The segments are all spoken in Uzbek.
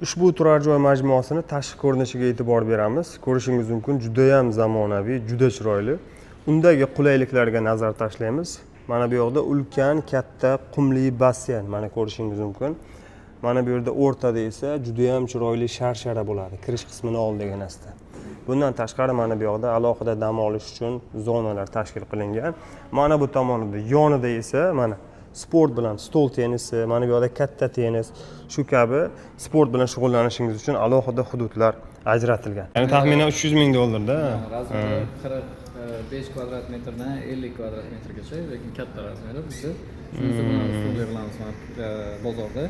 Ushbu turar joy majmuasini tashqi ko'rinishiga e'tibor beramiz. Ko'rishingiz mumkin, juda ham zamonaviy, juda chiroyli. Undagi qulayliklarga nazar tashlaymiz. Mana bu yoqda ulkan, katta qumli basseyn, mana ko'rishingiz mumkin. Mana bu yerda o'rtada esa juda ham chiroyli sharshara bo'ladi. Kirish qismini oldiga asta. Bundan tashqari mana bu yoqda alohida dam olish uchun zonalar tashkil qilingan. Mana bu tomonida, yonida esa mana sport bilan stol tennisi, mana bu yoqda katta tennis, shu kabi sport bilan shug'ullanishingiz uchun alohida hududlar ajratilgan. Ya'ni taxminan 300 ming dollarda. Razmeri 45 kvadrat metrdan 50 kvadrat metrgacha, lekin katta razmeri bizda. Shunisi bilan ustun qilamiz bozorda.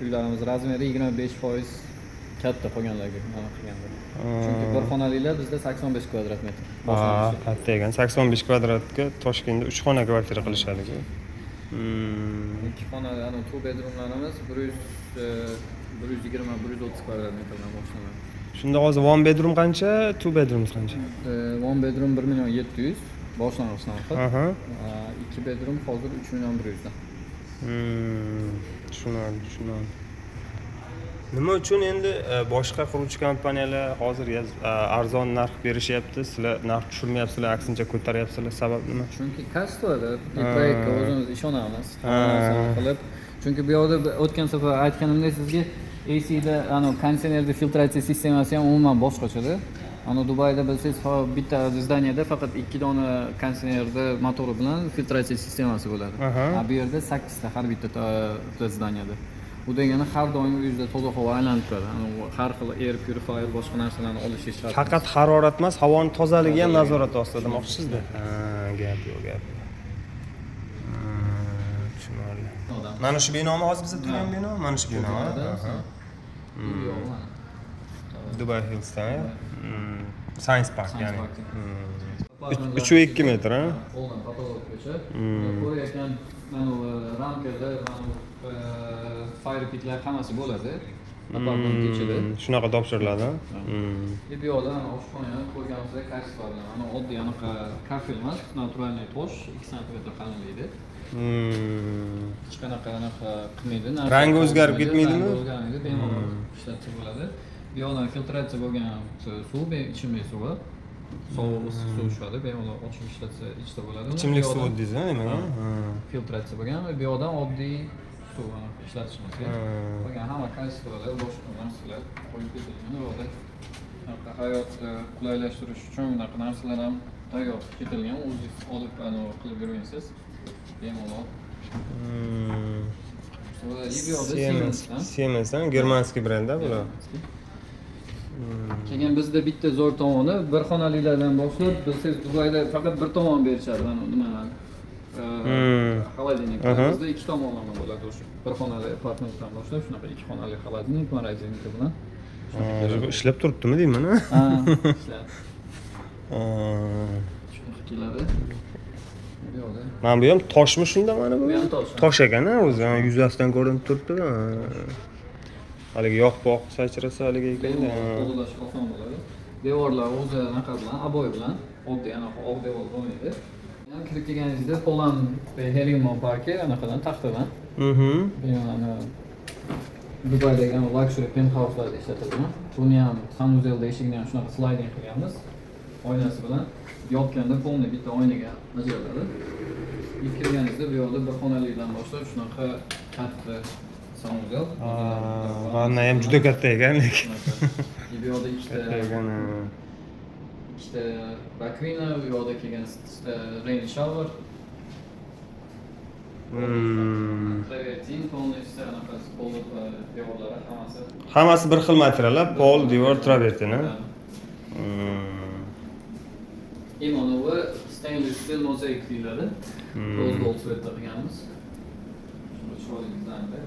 Uylarimiz razmeri 25% katta qolganlarga qilganda. Chunki bir xonalilar bizda 85 kvadrat metr. Katta ekan. 85 kvadratga Toshkentda 3 xona kvartira qilishadi-ku. Ikki xonali, ana 2 bedroomlarimiz 120-130 kvadrat metrdan boshlanadi. Shunda hozir 1 bedroom qancha, 2 bedrooms qancha? 1 bedroom 1.700.000 boshlang'ich narxi. 2 bedroom hozir 3.100.000 dan. Tushunarli. Nima uchun endi boshqa quruvchi kompaniyalar hozir arzon narx berishyapti, sizlar narx tushirmayapsizlar, aksincha ko'taryapsizlar? Sabab nima? Chunki kачествоda proyektga o'zimiz ishonamiz. Qilib, chunki bu yoqda o'tgan safar aytganimdek sizga AC'da konditsionerda filtratsiya sistemasi ham umuman boshqachada. Dubayda bilsangiz bitta zdaniyada faqat 2 dona konditsionerda motori bilan filtratsiya sistemasi bo'ladi. Bu yerda 8 ta har bitta zdaniyada. Bu degani har doim uyingizda toza havo aylanib turadi. Har xil air purifier boshqa narsalarni olish shart. Faqat harorat emas, havoning tozaligi ham nazorat ostida demoqchisizda. Gap yo'q. Tushunarli. Mana shu binomi hozir bizda turgan bino, mana shu bino. Dubai Hills'da. Science Park ya'ni. 3.2 metr, ha? Qo'ldan patologgacha. Ko'rayotgan ramkalar, fire pitlar hammasi bo'ladi. Apartment ichida. Shunaqa topshiriladi. Bu yoqda oshxona ko'rganimizda kачество bilan, oddiy anaqa kafel emas, naturalniy tosh 2 sm qalinlikda. Hech qanaqa qilmaydi. Rangi o'zgarib ketmaydimi? O'zgarmaydi, bemalol ishlatsa bo'ladi. Bu yoqdan filtratsiya bo'lgan suv, ichimlik suvi. Sovuq issiq suv tushadi, bemalol ochib ishlatsa ichda bo'ladi. Ichimlik suvi deysiz, nima? Filtratsiya bo'lgan va bu yoqdan oddiy suv ishlatishimizga bo'lgan hamma kачествоlar, boshqa narsalar qo'yib ketilgan. Bu yoqda hayotni qulaylashtirish uchun bunaqa narsalar ham tayyor ketilgan. O'zingiz olib qilib yurmaysiz. Bemalol. Siemens, germanskiy brendda bular. Keyin bizda bitta zo'r tomoni bir xonalilardan boshlab, bilsangiz Dubayda faqat bir tomon berishadi, mana nimalar. Xolodilnik. Bizda 2 tomonlama bo'ladi o'sha. Bir xonali apartamentdan boshlab shunaqa 2 xonali xolodilnik, morozinka bilan. Ishlab turibdimi deyman, ha? Ishlab. Shunaqa keladi. Mana bu ham toshmi shunda mana bu? Bu ham tosh. Tosh ekan, o'zi yuzasidan ko'rinib turibdi. Haligi yoq-boq sachrasa haligi ekanda. Qo'llash oson bo'ladi. Devorlar o'zi anaqa bilan, aboy bilan, oddiy anaqa oq devor bo'lmaydi. Yani kirib kelganingizda Poland Helium parki anaqadan taxtadan. Yani Dubaydagi luxury penthouse'larda ishlatilgan. Buni ham sanuzelda eshigini ham shunaqa sliding qilganmiz. Oynasi bilan yopganda polni bitta oynaga ajraladi. İlk kirganingizda bu yoqda bir xonalikdan boshlab shunaqa katta sanuzel. Vanna ham juda katta ekan lekin. Bu yoqda ikkita rakovina, bu yoqda kelgan rain shower. Travertin, polnisi anaqasi, pol devorlari hammasi bir xil material, pol, devor, travertin. Imanovi stainless steel mozaik deyiladi. Rose gold svetda qilganmiz. Shuni chiroyli dizaynda.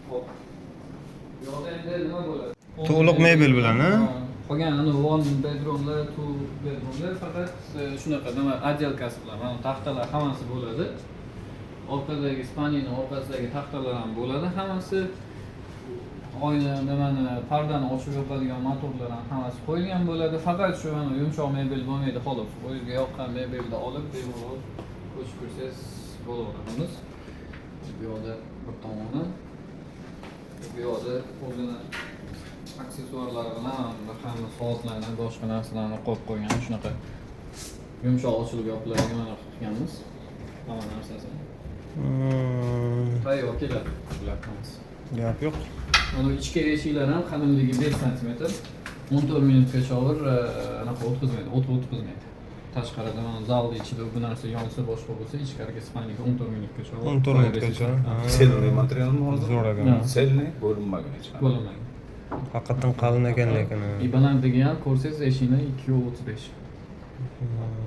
Hop. Bu yoqda endi nima bo'ladi? To'liq mebel bilan, ha? Qolgan 1 bedroomlar, 2 bedroomlar faqat shunaqa nima отделкасы bilan, mana taxtalar hammasi bo'ladi. Orqadagi Ispaniyaning orqasidagi taxtalar ham bo'ladi, hammasi oyna nimani pardani ochib yopadigan motorlar ham hammasi qo'yilgan bo'ladi. Faqat shu yumshoq mebel bo'lmaydi, xolos. O'zingizga yoqqan mebelni olib, bemalol ko'chib kirsangiz bo'laveramiz. Bu yoqda bir tomoni. Bu yoqda o'zini aksessuarlari bilan hamda soatlardan boshqa narsalarni qo'yib qo'ygan shunaqa yumshoq ochilib yopiladigan mana qilganmiz. Hamma narsasini. Tayyor keladi bular hammasi. Gap yo'q. Mana ichki eshiklar ham qadimdagi 5 sm 14 minutgacha olur anaqa o'tkazmaydi, o't o'tkazmaydi. Tashqarida mana zalni ichida bu narsa yonsa boshqa bo'lsa, ichkariga sipanlik 14 minutgacha olur. 14 minutgacha. Selni materialmi hozir? Zo'r ekan. Selni bo'linmagan hech qanday. Bo'lmaydi. Haqiqatan qalin ekan lekin. Balandligi ham ko'rsangiz eshikni 2.35.